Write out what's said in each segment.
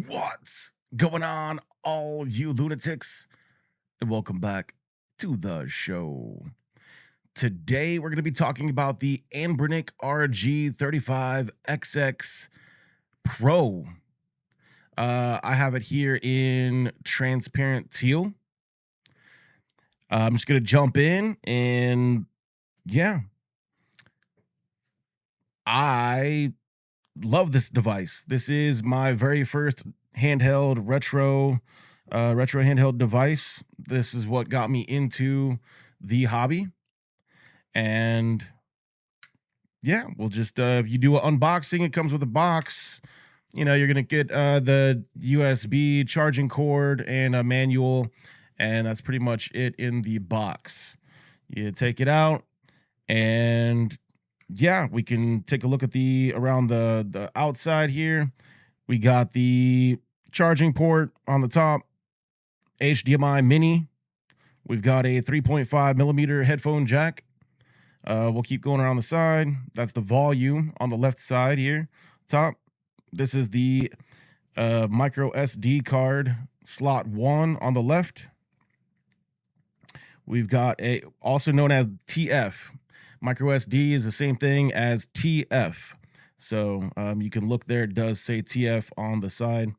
What's going on, all you lunatics? And welcome back to the show. Today, we're going to be talking about the Anbernic RG35XX Pro. I have it here in transparent teal. I'm just going to jump in and yeah, I love this device. This is my very first handheld retro handheld device. This is what got me into the hobby. And yeah, we'll just you do an unboxing. It comes with a box. You're gonna get the USB charging cord and a manual, and that's pretty much it in the box. You take it out, and yeah, we can take a look at the around the outside here. We got the charging port on the top, HDMI mini. We've got a 3.5 millimeter headphone jack. We'll keep going around the side. That's the volume on the left side here, top. This is the micro SD card slot 1 on the left. We've got a also known as TF. Micro SD is the same thing as TF. So you can look there. It does say TF on the side.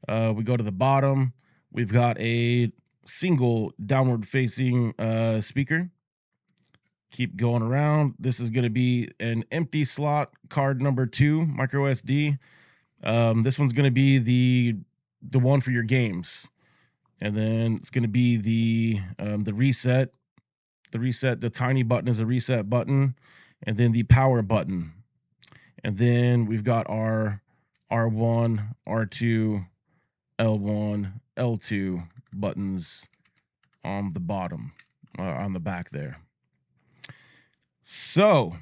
We go to the bottom. We've got a single downward facing speaker. Keep going around. This is going to be an empty slot card number 2 micro SD. This one's going to be the one for your games, and then it's going to be the reset. The tiny button is a reset button, and then the power button, and then we've got our R1, R2, L1, L2 buttons on the bottom, on the back there. So,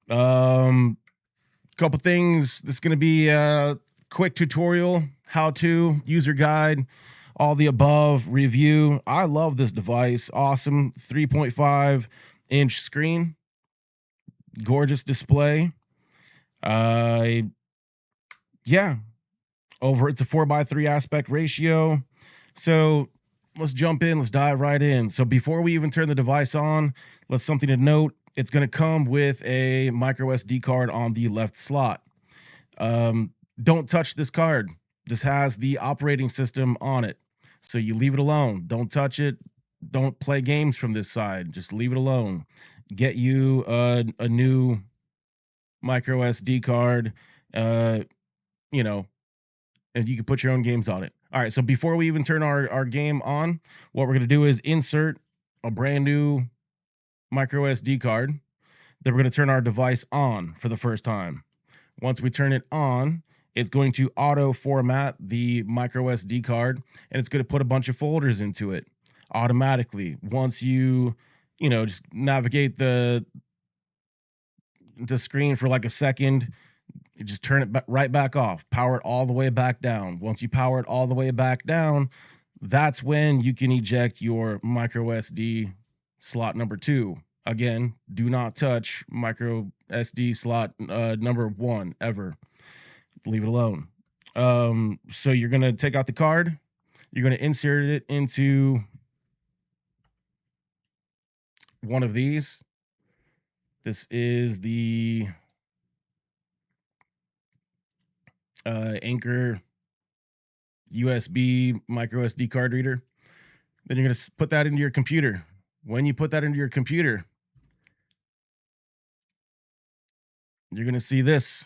couple things. This is going to be a quick tutorial, how to, user guide, all the above, review. I love this device. Awesome 3.5-inch screen. Gorgeous display. Yeah. It's a 4:3 aspect ratio. So let's jump in. Let's dive right in. So before we even turn the device on, something to note. It's going to come with a micro SD card on the left slot. Don't touch this card. This has the operating system on it. So you leave it alone. Don't touch it. Don't play games from this side. Just leave it alone. Get you a new micro SD card, and you can put your own games on it. All right. So before we even turn our game on, what we're going to do is insert a brand new micro SD card. Then we're going to turn our device on for the first time. Once we turn it on, it's going to auto format the micro SD card, and it's going to put a bunch of folders into it automatically. Once you just navigate the screen for like a second, you just turn it right back off, power it all the way back down. Once you power it all the way back down, that's when you can eject your micro SD slot number 2. Again, do not touch micro SD slot number 1 ever. Leave it alone. So you're going to take out the card. You're going to insert it into one of these. This is the Anchor USB micro SD card reader. Then you're going to put that into your computer. When you put that into your computer, you're going to see this.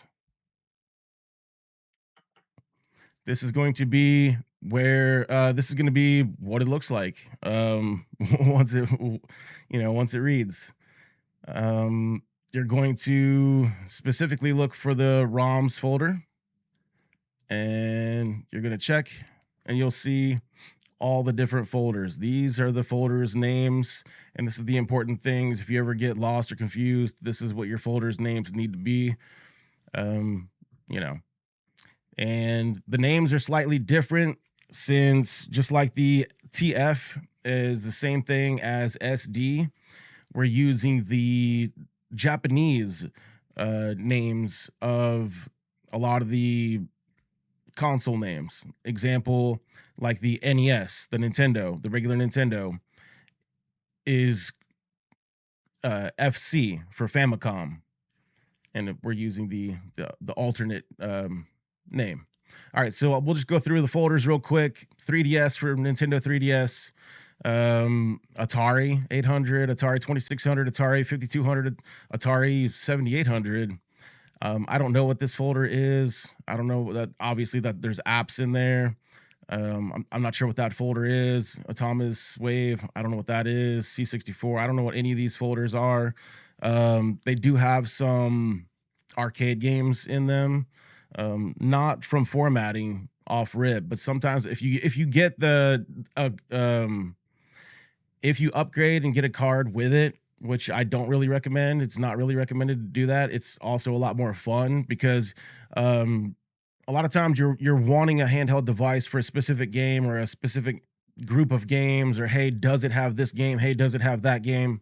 This is going to be where this is going to be what it looks like once it reads. You're going to specifically look for the ROMs folder, and you're going to check, and you'll see all the different folders. These are the folders names, and this is the important things. If you ever get lost or confused, this is what your folders names need to be. And the names are slightly different, since just like the TF is the same thing as SD, we're using the Japanese names of a lot of the console names. Example, like the NES, the Nintendo, the regular Nintendo is FC for Famicom, and we're using the alternate name. All right, so we'll just go through the folders real quick. 3DS for Nintendo 3DS, Atari 800, Atari 2600, Atari 5200, Atari 7800. I don't know what this folder is. I don't know that, obviously, that there's apps in there. I'm not sure what that folder is. Atomis Wave, I don't know what that is. C64, I don't know what any of these folders are. They do have some arcade games in them, not from formatting off rip, but sometimes if you get the if you upgrade and get a card with it, which I don't really recommend, it's not really recommended to do that. It's also a lot more fun because a lot of times you're wanting a handheld device for a specific game or a specific group of games, or hey, does it have this game? Hey, does it have that game?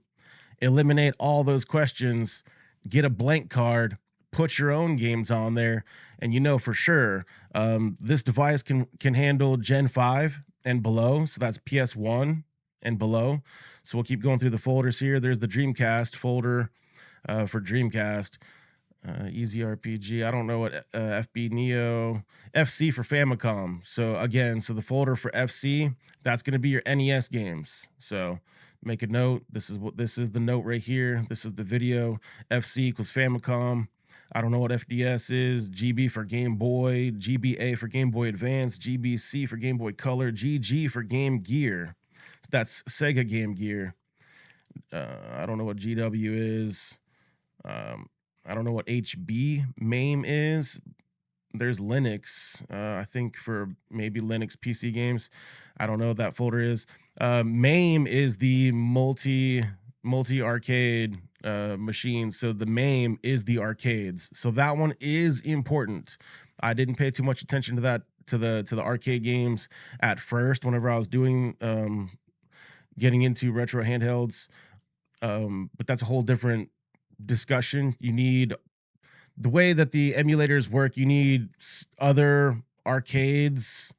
Eliminate all those questions, get a blank card, put your own games on there, and you know for sure this device can handle Gen 5 and below, so that's PS1 and below. So we'll keep going through the folders here. There's the Dreamcast folder for Dreamcast. Easy RPG. I don't know what FB Neo, FC for Famicom. So again, so the folder for FC, that's going to be your NES games. So make a note. This is the note right here. This is the video. FC equals Famicom. I don't know what FDS is. GB for Game Boy, GBA for Game Boy Advance, GBC for Game Boy Color, GG for Game Gear. That's Sega Game Gear. I don't know what GW is. I don't know what HB MAME is. There's Linux, I think, for maybe Linux PC games. I don't know what that folder is. MAME is the multi arcade machine. So the MAME is the arcades. So that one is important. I didn't pay too much attention to that, to the arcade games at first whenever I was doing getting into retro handhelds. But that's a whole different discussion. You need, the way that the emulators work, you need other arcades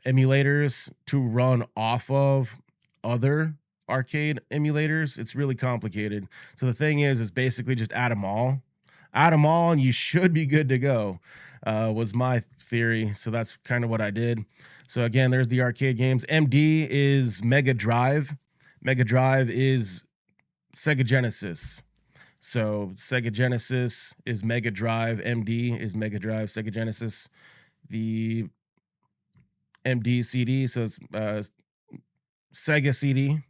emulators to run off of other arcade emulators. It's really complicated. So the thing is basically just add them all, and you should be good to go, was my theory. So that's kind of what I did. So again, there's the arcade games. MD is Mega Drive. Mega Drive is Sega Genesis. So Sega Genesis is Mega Drive. MD is Mega Drive, Sega Genesis. The MD CD, so it's Sega CD.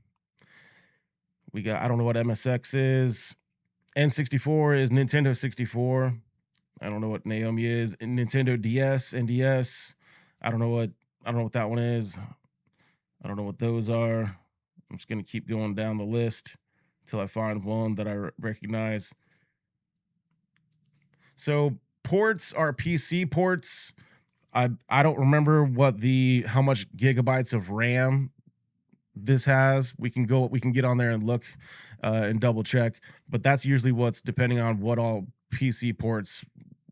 We got, I don't know what MSX is. N64 is Nintendo 64. I don't know what Naomi is. Nintendo DS, NDS. I don't know what that one is. I don't know what those are. I'm just gonna keep going down the list until I find one that I recognize. So ports are PC ports. I don't remember how much gigabytes of RAM this has. We can get on there and look and double check, but that's usually what's depending on what all PC ports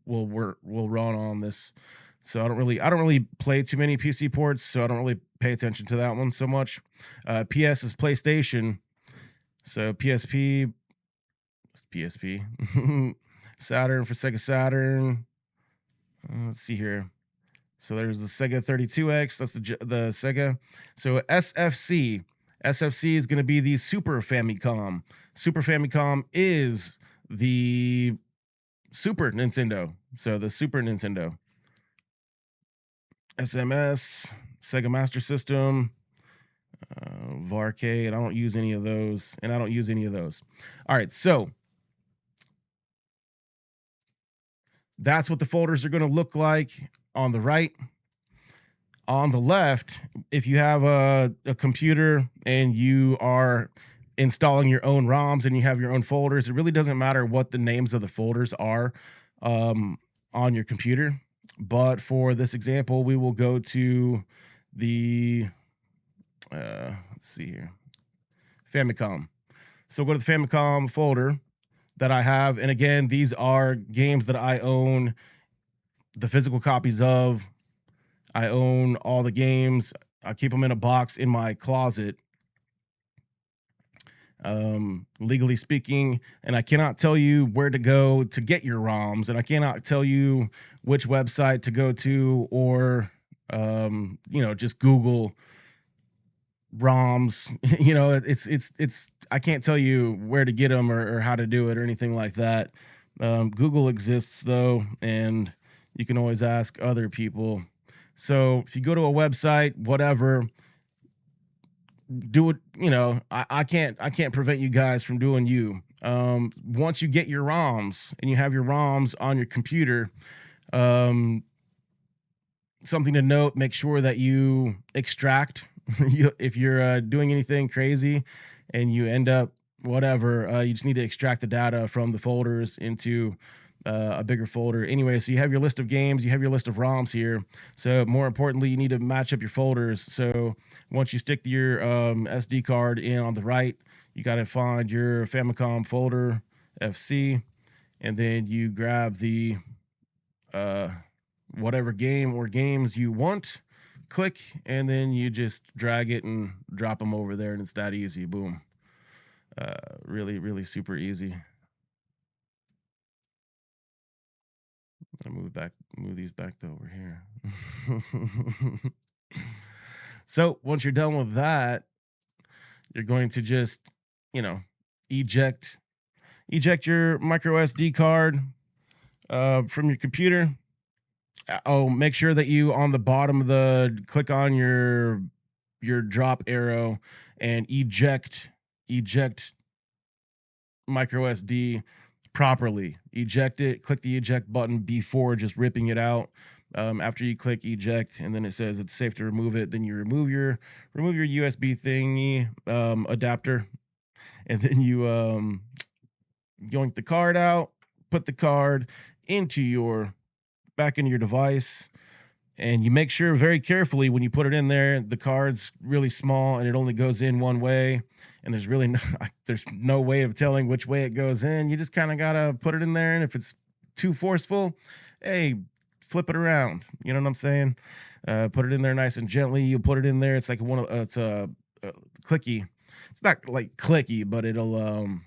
will run on this. So I don't really play too many PC ports, so I don't really pay attention to that one so much. PS is PlayStation. So PSP, Saturn for Sega Saturn. Let's see here. So there's the Sega 32X. That's the Sega. So SFC is going to be the Super Famicom. Super Famicom is the Super Nintendo. So the Super Nintendo. SMS, Sega Master System, Varcade. I don't use any of those, and I don't use any of those. All right, so that's what the folders are going to look like on the right. On the left, if you have a computer and you are installing your own ROMs and you have your own folders, it really doesn't matter what the names of the folders are on your computer. But for this example, we will go to the, let's see here, Famicom. So go to the Famicom folder that I have. And again, these are games that I own the physical copies of. I own all the games. I keep them in a box in my closet, legally speaking, and I cannot tell you where to go to get your ROMs, and I cannot tell you which website to go to, or just Google ROMs. It's I can't tell you where to get them, or how to do it, or anything like that. Google exists though, and you can always ask other people. So if you go to a website, whatever, do it. I can't prevent you guys from doing you. Once you get your ROMs and you have your ROMs on your computer, um, something to note: make sure that you extract. If you're doing anything crazy and you end up whatever, you just need to extract the data from the folders into a bigger folder. Anyway, so you have your list of games, you have your list of ROMs here. So more importantly, you need to match up your folders. So once you stick your SD card in on the right, you got to find your Famicom folder, FC, and then you grab the uh, whatever game or games you want, click, and then you just drag it and drop them over there, and it's that easy. Boom. Really, really super easy. I move these back to over here. So once you're done with that, you're going to just, you know, eject your micro SD card from your computer. Oh, make sure that you on the bottom of the click on your drop arrow and eject micro SD properly. Eject it, click the eject button before just ripping it out. After you click eject, and then it says it's safe to remove it, then you remove your USB thingy adapter, and then you yoink the card out, put the card into your back into your device, and you make sure very carefully when you put it in there, the card's really small and it only goes in one way, and there's really no, there's no way of telling which way it goes in. You just kind of gotta put it in there, and if it's too forceful, hey, flip it around. You know what I'm saying? Put it in there nice and gently. You put it in there. It's like it's a clicky. It's not like clicky, but it'll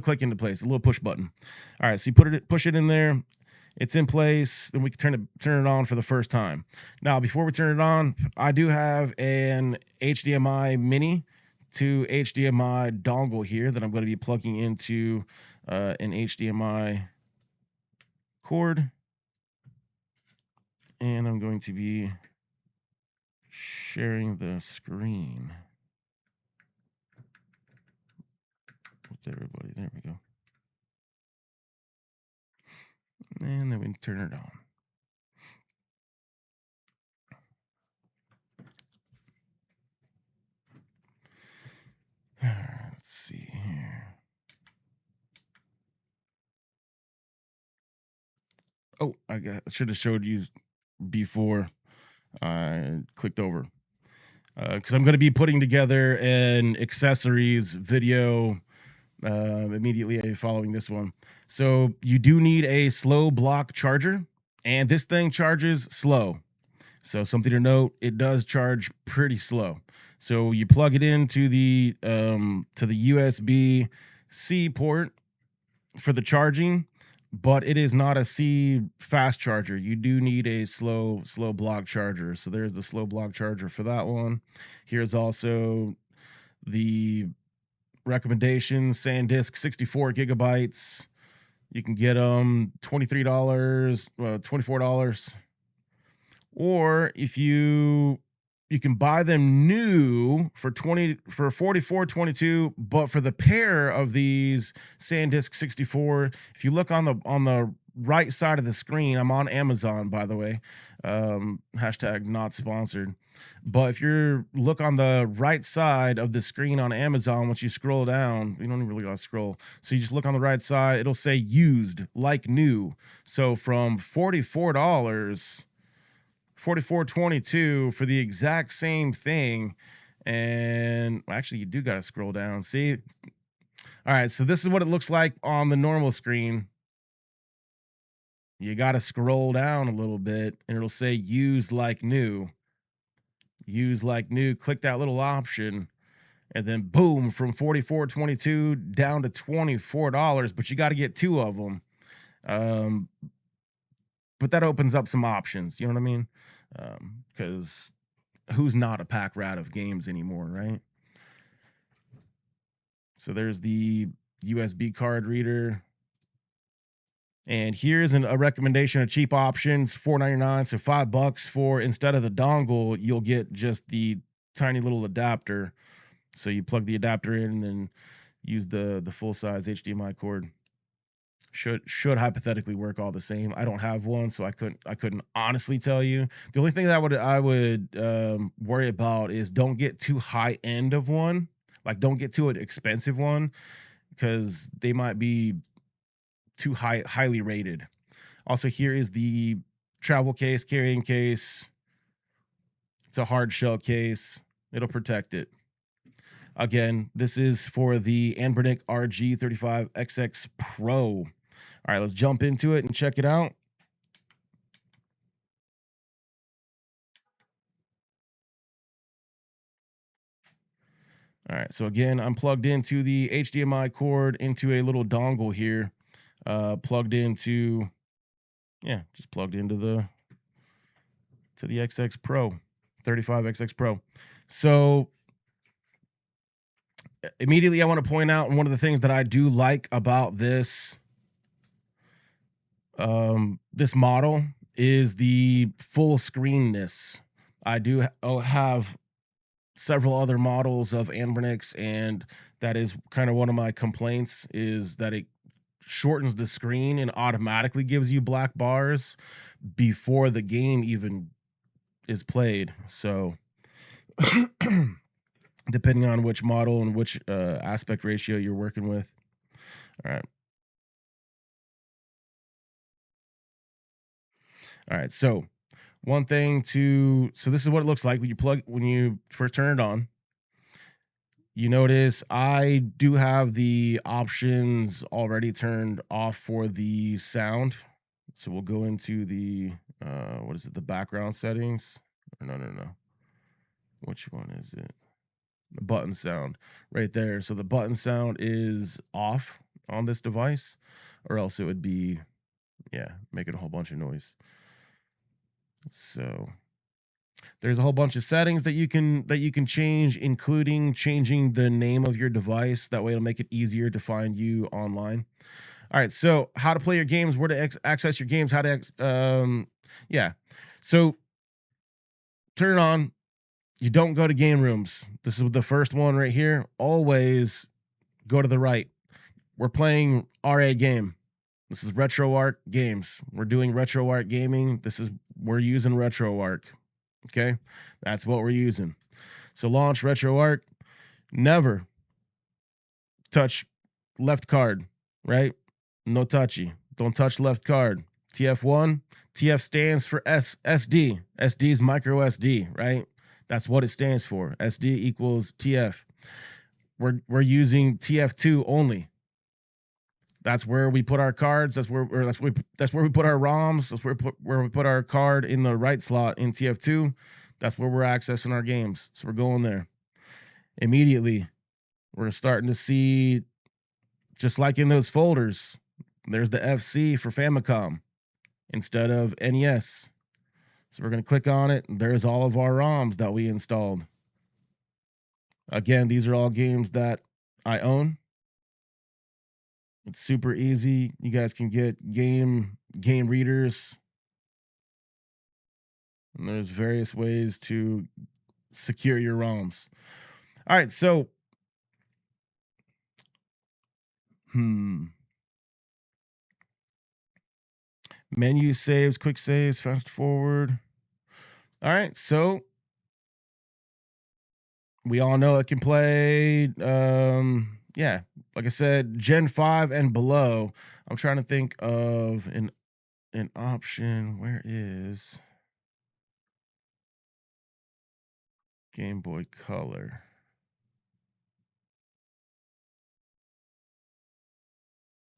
click into place. A little push button. All right, so you push it in there. It's in place, then we can turn it on for the first time. Now, before we turn it on, I do have an HDMI mini to HDMI dongle here that I'm going to be plugging into an HDMI cord, and I'm going to be sharing the screen with everybody. There we go. And then we turn it on. Let's see here. Oh, I should have showed you before I clicked over, because I'm going to be putting together an accessories video immediately following this one. So you do need a slow block charger, and this thing charges slow. So something to note: it does charge pretty slow. So you plug it into the USB C port for the charging, but it is not a C fast charger. You do need a slow block charger. So there's the slow block charger for that one. Here's also the recommendation: SanDisk 64 gigabytes. You can get them $23, $24, or if you can buy them new for 44.22, but for the pair of these SanDisk 64, if you look on the right side of the screen, I'm on Amazon, by the way, hashtag not sponsored, but if you look on the right side of the screen on Amazon, once you scroll down, you don't even really gotta scroll, so you just look on the right side, it'll say used like new. So from $44.22 for the exact same thing. And actually, you do got to scroll down. See? All right. So this is what it looks like on the normal screen. you got to scroll down a little bit and it'll say use like new. Use like new. Click that little option and then boom, from 44.22 down to $24, but you got to get two of them. Um, but that opens up some options, you know what I mean? Because who's not a pack rat of games anymore, right? So there's the USB card reader. And here's a recommendation of cheap options, $4.99, so $5 for, instead of the dongle, you'll get just the tiny little adapter. So you plug the adapter in and then use the full size HDMI cord. Should hypothetically work all the same. I don't have one, so I couldn't honestly tell you. The only thing that I would worry about is don't get too high end of one. Like don't get too an expensive one because they might be too highly rated. Also, here is the travel case, carrying case. It's a hard shell case. It'll protect it. Again, this is for the Anbernic RG35XX Pro. All right, let's jump into it and check it out. All right, so again, I'm plugged into the HDMI cord into a little dongle here, plugged into, yeah, just plugged into the XX Pro, 35XX Pro. So immediately, I want to point out, and one of the things that I do like about this model is the full screenness. I do have several other models of Anbernics, and that is kind of one of my complaints is that it shortens the screen and automatically gives you black bars before the game even is played. So depending on which model and which aspect ratio you're working with. All right. All right. So so this is what it looks like when you first turn it on. You notice I do have the options already turned off for the sound. So we'll go into the what is it, the background settings? No. Which one is it? The button sound right there. So the button sound is off on this device, or else it would be, yeah, making a whole bunch of noise. So there's a whole bunch of settings that you can change, including changing the name of your device. That way it'll make it easier to find you online. All right, so how to play your games, where to access your games, how to yeah. So turn it on. You don't go to game rooms. This is the first one right here. Always go to the right. We're playing RA game. This is RetroArch games. We're doing RetroArch gaming. We're using RetroArch. Okay, that's what we're using. So launch RetroArch. Never touch left card, right? No touchy. Don't touch left card. TF1. TF stands for SD. SD is micro SD, right? That's what it stands for. SD equals TF. We're using TF2 only. That's where we put our cards. That's where we put our ROMs. That's where we put our card in the right slot in TF2. That's where we're accessing our games. So we're going there. Immediately, we're starting to see, just like in those folders, there's the FC for Famicom instead of NES. So we're going to click on it. And there's all of our ROMs that we installed. Again, these are all games that I own. It's super easy. You guys can get game readers. And there's various ways to secure your ROMs. All right, so menu saves, quick saves, fast forward. All right, so we all know it can play yeah, like I said, Gen 5 and below. I'm trying to think of an option. Where is Game Boy Color?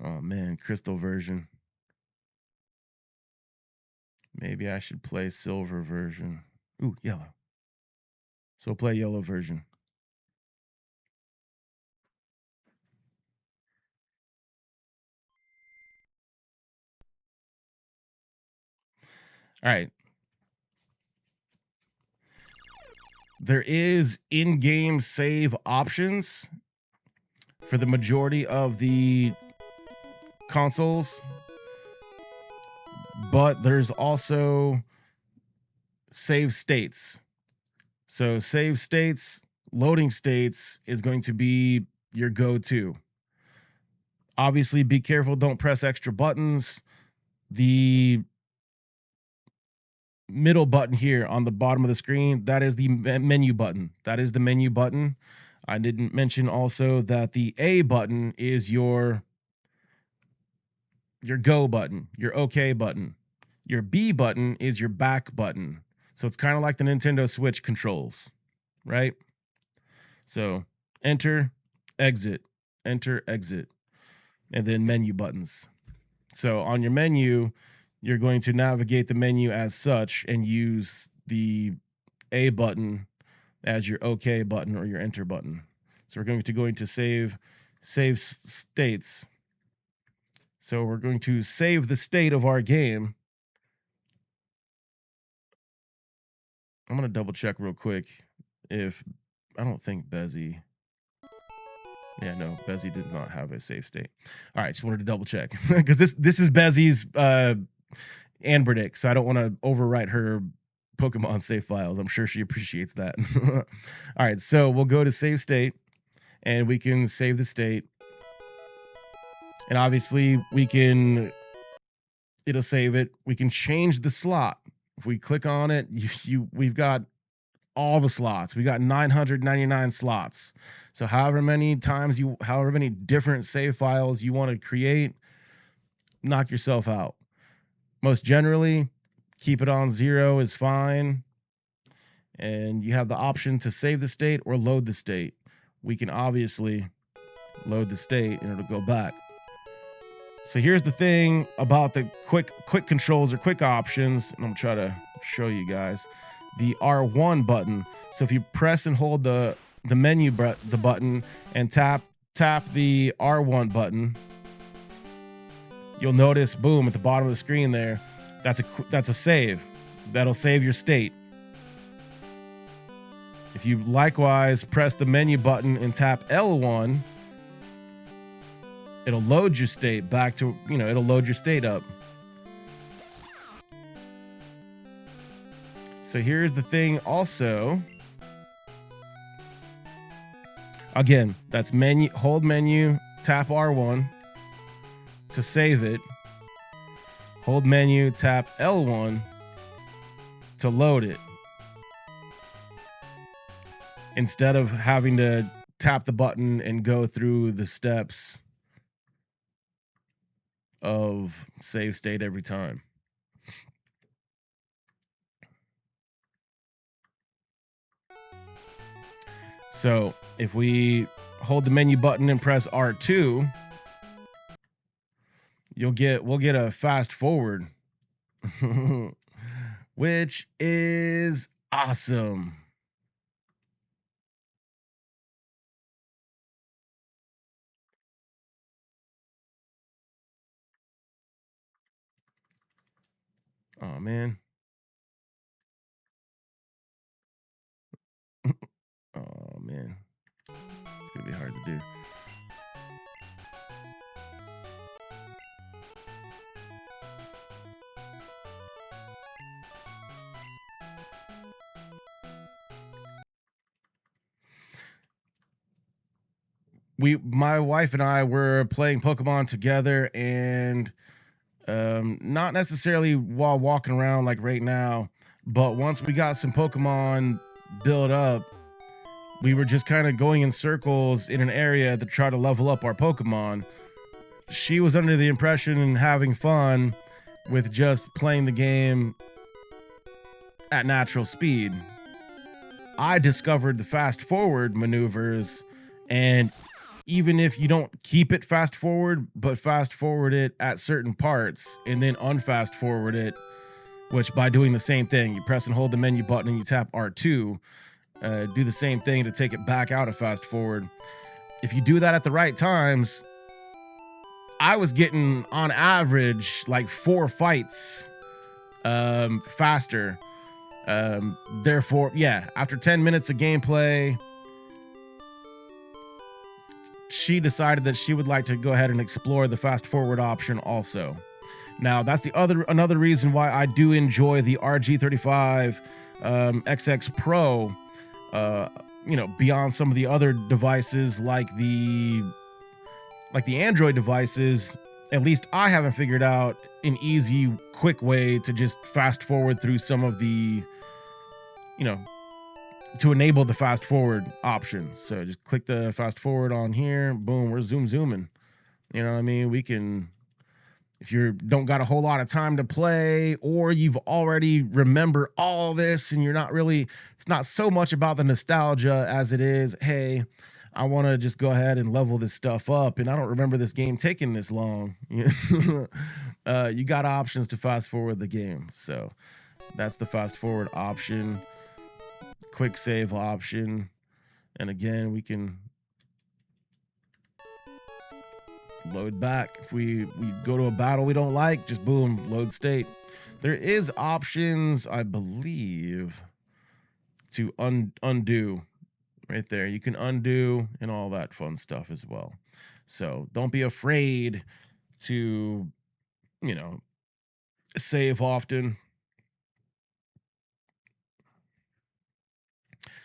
Oh man, crystal version. Maybe I should play silver version. Ooh, yellow. So we'll play yellow version. All right. There is in-game save options for the majority of the consoles, but there's also save states. So save states, loading states is going to be your go-to. Obviously, be careful, don't press extra buttons. The middle button here on the bottom of the screen, that is the menu button. That is the menu button. I didn't mention also that the A button is your go button, your OK button. Your B button is your back button. So it's kind of like the Nintendo Switch controls, right? So enter, exit, enter, exit, and then menu buttons. So on your menu, you're going to navigate the menu as such and use the A button as your OK button or your enter button. So we're going to go into save states. So we're going to save the state of our game. I'm going to double check real quick if I don't think Bezzy. Yeah, no, Bezzy did not have a save state. All right, just wanted to double check because this is Bezzy's Anbernic, so I don't want to overwrite her Pokemon save files. I'm sure she appreciates that. All right, so we'll go to save state, and we can save the state. And obviously, it'll save it. We can change the slot. If we click on it, we've got all the slots. We got 999 slots. So however many different save files you want to create, knock yourself out. Most generally, keep it on 0 is fine. And you have the option to save the state or load the state. We can obviously load the state and it'll go back. So here's the thing about the quick controls or quick options. And I'm trying to show you guys the R1 button. So if you press and hold the menu button and tap the R1 button, you'll notice, boom, at the bottom of the screen there, that's a save. That'll save your state. If you likewise press the menu button and tap L1, it'll load your state back to, it'll load your state up. So here's the thing also. Again, that's hold menu, tap R1 to save it. Hold menu, tap L1 to load it. Instead of having to tap the button and go through the steps of save state every time. So if we hold the menu button and press R2, we'll get a fast forward, which is awesome. Oh man. Oh man. It's gonna be hard to do. My wife and I were playing Pokemon together, and not necessarily while walking around like right now, but once we got some Pokemon built up, we were just kind of going in circles in an area to try to level up our Pokemon. She was under the impression and having fun with just playing the game at natural speed. I discovered the fast forward maneuvers, and even if you don't keep it fast forward, but fast forward it at certain parts and then unfast forward it, which by doing the same thing, you press and hold the menu button and you tap R2, do the same thing to take it back out of fast forward. If you do that at the right times, I was getting on average like 4 fights faster. Therefore, yeah, after 10 minutes of gameplay, she decided that she would like to go ahead and explore the fast forward option also. Now, that's another reason why I do enjoy the RG35 XX Pro, beyond some of the other devices like the Android devices. At least I haven't figured out an easy, quick way to just fast forward through some of the, to enable the fast forward option. So just click the fast forward on here. Boom, we're zooming. You know what I mean? We can, if you don't got a whole lot of time to play, or you've already remember all this and you're not really, it's not so much about the nostalgia as it is, hey, I want to just go ahead and level this stuff up, and I don't remember this game taking this long. You got options to fast forward the game. So that's the fast forward option, quick save option. And again, we can load back. If we go to a battle we don't like, just boom, load state. There is options, I believe, to undo right there. You can undo and all that fun stuff as well. So don't be afraid to, save often.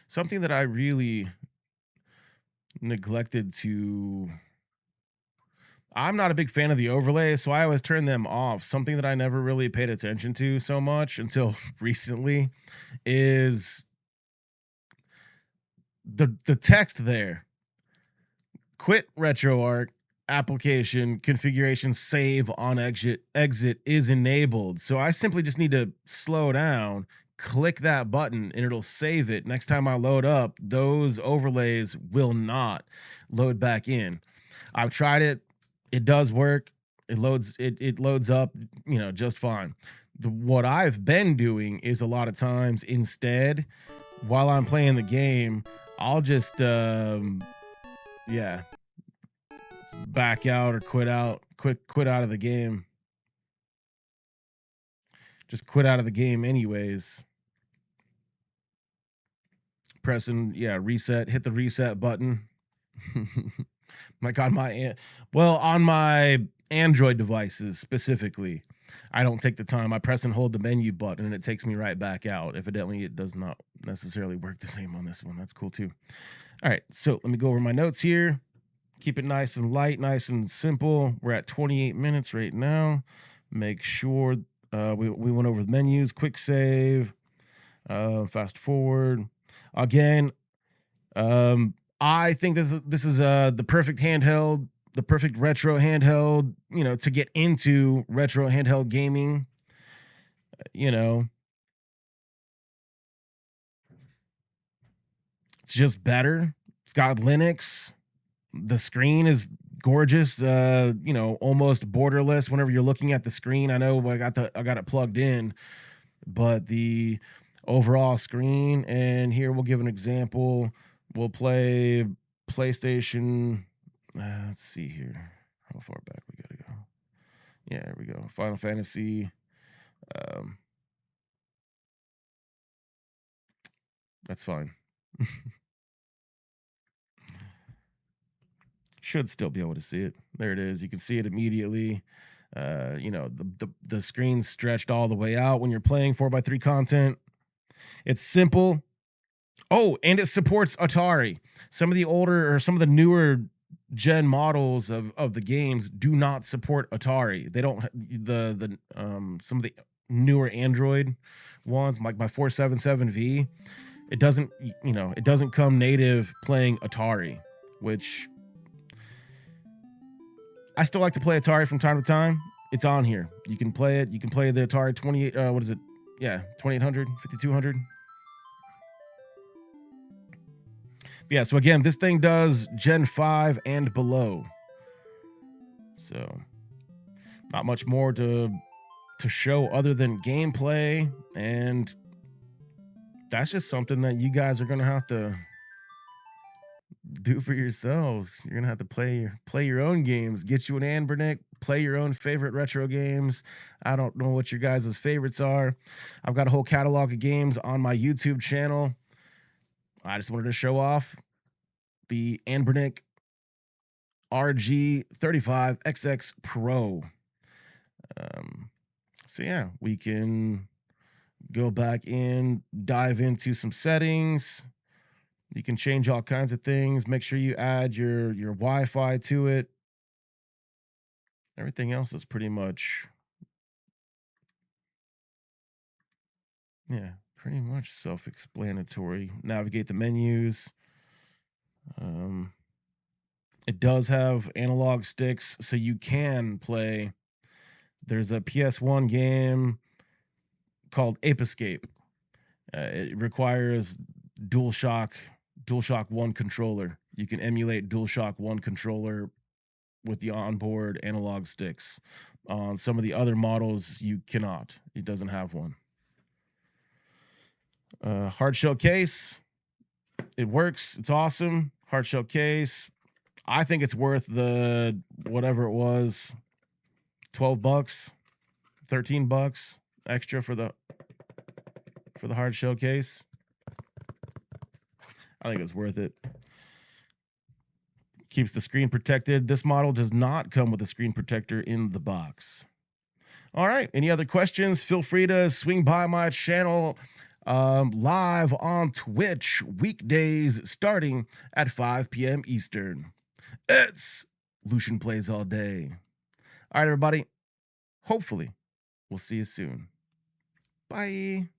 Something that I really neglected to, I'm not a big fan of the overlays, so I always turn them off. Something that I never really paid attention to so much until recently is the text there. Quit RetroArch, application configuration save on exit is enabled. So I simply just need to slow down, click that button, and it'll save it. Next time I load up, those overlays will not load back in. I've tried it. It does work. It loads up, just fine. What I've been doing is a lot of times instead, while I'm playing the game, I'll just back out or quit out of the game. Just quit out of the game anyways. Pressing reset, hit the reset button. Like on my Android devices specifically, I don't take the time. I press and hold the menu button and it takes me right back out. Evidently, it does not necessarily work the same on this one. That's cool too. All right, so let me go over my notes here. Keep it nice and light, nice and simple. We're at 28 minutes right now. Make sure we went over the menus, quick save, fast forward. Again, I think this is the perfect handheld, the perfect retro handheld, to get into retro handheld gaming. It's just better. It's got Linux. The screen is gorgeous. Almost borderless whenever you're looking at the screen. I know I got it plugged in, but the overall screen, and here we'll give an example. We'll play PlayStation. Let's see here. How far back we gotta go? Yeah, there we go. Final Fantasy. That's fine. Should still be able to see it. There it is. You can see it immediately. The screen's stretched all the way out when you're playing 4x3 content. It's simple. Oh, and it supports Atari. Some of the newer gen models of the games do not support Atari. They don't some of the newer Android ones, like my 477V, it doesn't come native playing Atari, which I still like to play Atari from time to time. It's on here. You can play it. You can play the Atari 28 2800, 5200. Yeah, so again, this thing does Gen 5 and below. So not much more to to show other than gameplay, and that's just something that you guys are gonna have to do for yourselves. You're gonna have to play your own games. Get you an Anbernic, play your own favorite retro games. I don't know what your guys' favorites are. I've got a whole catalog of games on my YouTube channel. I just wanted to show off the Anbernic RG35XX Pro. Um, so yeah, we can go back in, dive into some settings. You can change all kinds of things. Make sure you add your Wi-Fi to it. Everything else is pretty much, yeah, pretty much self-explanatory. Navigate the menus. Um, it does have analog sticks, so you can play. There's a PS1 game called Ape Escape. It requires DualShock DualShock 1 controller. You can emulate DualShock 1 controller with the onboard analog sticks. On some of the other models, you cannot. It doesn't have one. Hard shell case. It works. It's awesome. Hard shell case. I think it's worth the whatever it was, $12, $13 extra for the hard shell case. I think it's worth it. Keeps the screen protected. This model does not come with a screen protector in the box. All right. Any other questions? Feel free to swing by my channel live on Twitch weekdays starting at 5 p.m. Eastern. It's Lucian Plays All Day. All right, everybody. Hopefully, we'll see you soon. Bye.